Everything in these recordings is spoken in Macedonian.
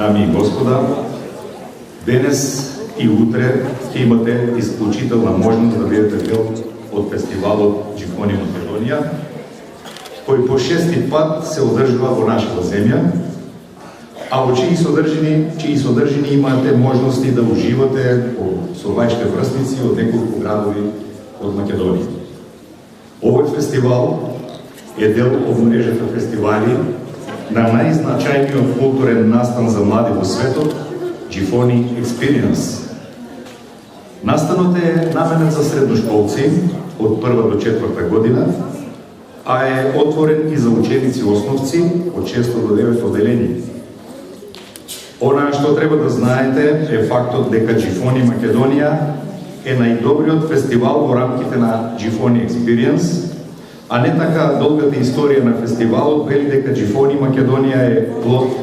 Дами и господа, денес и утре ќе имате исклучителна можност да бидете дел од фестивалот Джифони Македонија, кој по 6-ти пат се одржува во нашата земја, а во чии содржини имате можности да уживате со вашите врсници од неколку градови од Македонија. Овој фестивал е дел од мрежата фестивали на најзначајниот културен настан за млади во светот, Джифони Experience. Настанот е наменет за средношколци од 1 до 4 година, а е отворен и за ученици основци од 6 до 9 одделение. Она што треба да знаете е фактот дека Джифони Македонија е најдобриот фестивал во рамките на Джифони Experience, а не така долгата историја на фестивалот вели дека Джифони Македонија е плод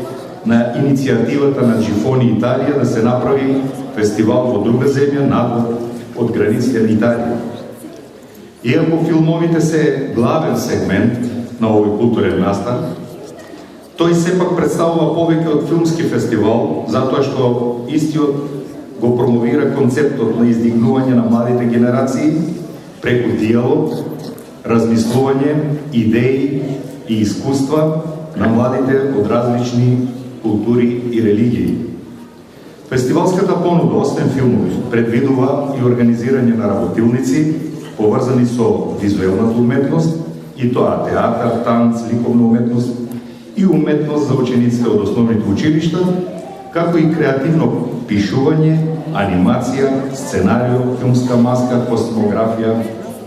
на иницијативата на Джифони Италија да се направи фестивал во друга земја надвор од границите на Италија. Иако филмовите се главен сегмент на овој културен настан, тој сепак представува повеќе од филмски фестивал, затоа што истиот го промовира концептот на издигнување на младите генерации преку диалог, размислување, идеи и искуства на младите од различни култури и религии. Фестивалската понуда, освен филмови, предвидува и организирање на работилници поврзани со визуелната уметност, и тоа театар, танц, ликовна уметност и уметност за учениците од основните училишта, како и креативно пишување, анимација, сценарио, филмска маска, космографија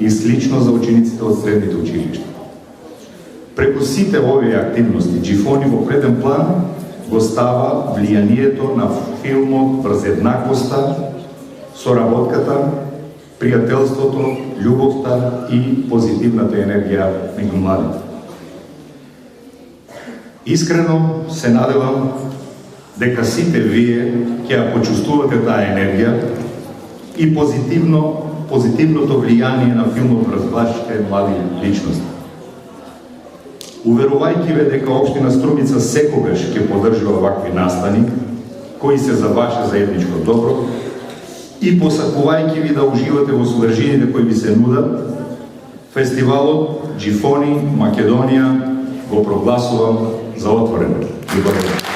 и слично за учениците од средните училишта. Преку сите овие активности, Джифони во преден план го става влијанието на филмот врз еднаквоста, соработката, пријателството, љубовта и позитивната енергија меѓу младите. Искрено се надевам дека сите вие ќе ја почувствувате таа енергија и позитивното влијание на филмот врз вашите млади личности. Уверувајќи ве дека општина Струмица секогаш ќе поддржува вакви настани, кои се за ваше заедничко добро, и посакувајќи ви да уживате во содржините кои ви се нудат, фестивалот Джифони Македонија го прогласувам за отворен. Благодарам.